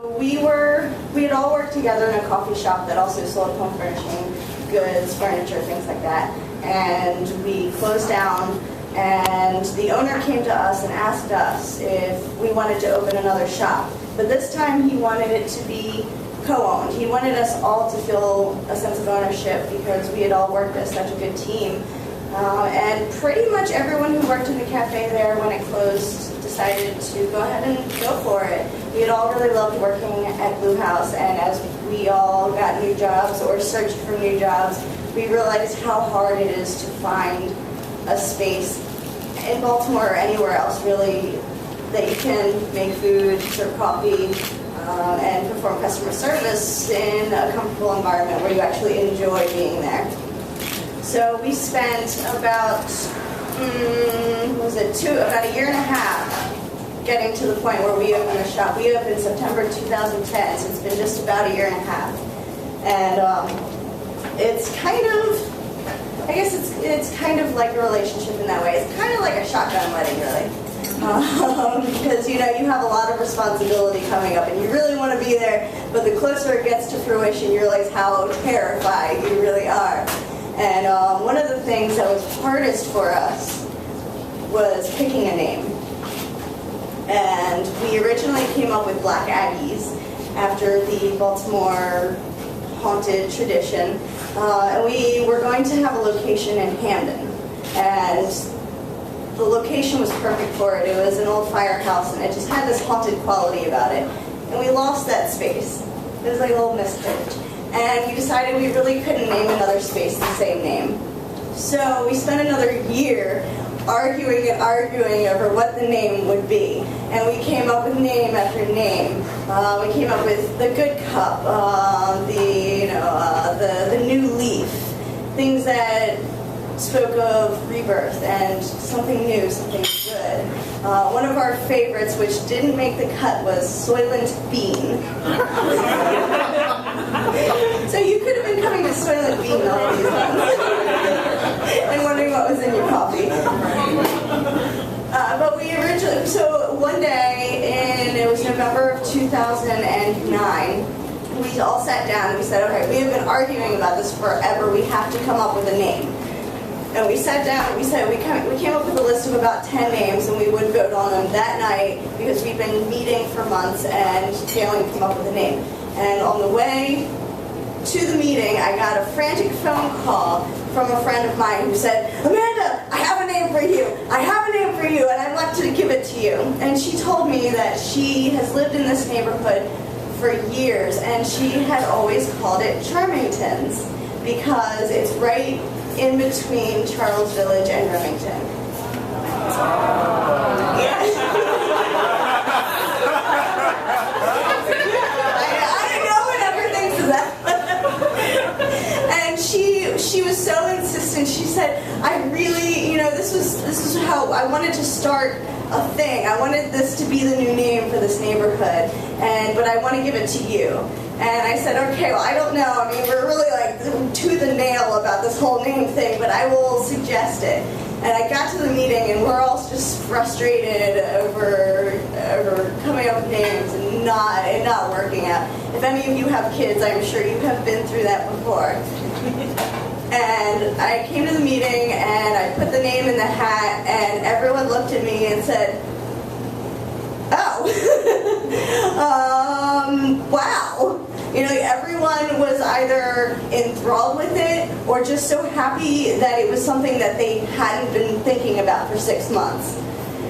We had all worked together in a coffee shop that also sold home furnishing, goods, furniture, things like that. And we closed down, and the owner came to us and asked us if we wanted to open another shop. But this time he wanted it to be co-owned. He wanted us all to feel a sense of ownership because we had all worked as such a good team. And pretty much everyone who worked in the cafe there when it closed decided to go ahead and go for it. We had all really loved working at Blue House, and as we all got new jobs or searched for new jobs, we realized how hard it is to find a space in Baltimore or anywhere else really that you can make food, serve coffee, and perform customer service in a comfortable environment where you actually enjoy being there. So we spent about, about a year and a half getting to the point where we opened the shop. We opened September 2010, so it's been just about a year and a half. And it's kind of, I guess it's kind of like a relationship in that way. It's kind of like a shotgun wedding, really. Because you have a lot of responsibility coming up and you really want to be there, but the closer it gets to fruition you realize how terrified you really are. And one of the things that was hardest for us was picking a name. And we originally came up with Black Aggies after the Baltimore haunted tradition. And we were going to have a location in Hamden. And the location was perfect for it. It was an old firehouse, and it just had this haunted quality about it. And we lost that space. It was like a little miscarriage. And we decided we really couldn't name another space the same name. So we spent another year arguing and arguing over what the name would be. And we came up with name after name. We came up with the Good Cup, the New Leaf, things that spoke of rebirth and something new, something good. One of our favorites, which didn't make the cut, was Soylent Bean. So you could have been coming to Soylent Bean all these months and wondering what was in your coffee. But we originally, so one day, it was November of 2009, we all sat down and we said, okay, we have been arguing about this forever, we have to come up with a name. And we sat down and we said we came up with a list of about 10 names and we would vote on them that night because we'd been meeting for months and failing to come up with a name. And on the way to the meeting, I got a frantic phone call from a friend of mine who said, Amanda, I have a name for you. I have a name for you, and I'd like to give it to you. And she told me that she has lived in this neighborhood for years, and she had always called it Charmington's because it's right in between Charles Village and Remington. I know what everything to that. And she was so insistent. She said, I really, this is how I wanted to start a thing. I wanted this to be the new name for this neighborhood, but I want to give it to you. And I said, okay, well, I don't know. I mean, we're really like to the nail about this whole name thing, but I will suggest it. And I got to the meeting, and we're all just frustrated over coming up with names and not working out. If any of you have kids, I'm sure you have been through that before. And I came to the meeting, and I put the name in the hat, and everyone looked at me and said, oh, wow. Everyone was either enthralled with it or just so happy that it was something that they hadn't been thinking about for 6 months.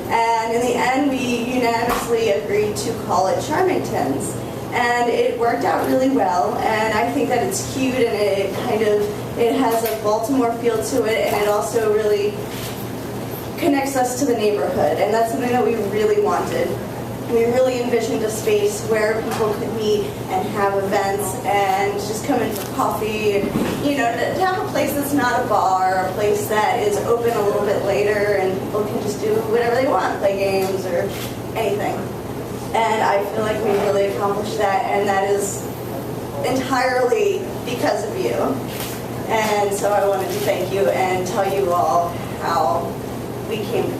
And in the end, we unanimously agreed to call it Charmington's. And it worked out really well, and I think that it's cute, and it has a Baltimore feel to it, and it also really connects us to the neighborhood, and that's something that we really wanted. We really envisioned a space where people could meet and have events and just come in for coffee and, to have a place that's not a bar, a place that is open a little bit later and people can just do whatever they want, play games or anything. And I feel like we really accomplished that, and that is entirely because of you. And so I wanted to thank you and tell you all how we came to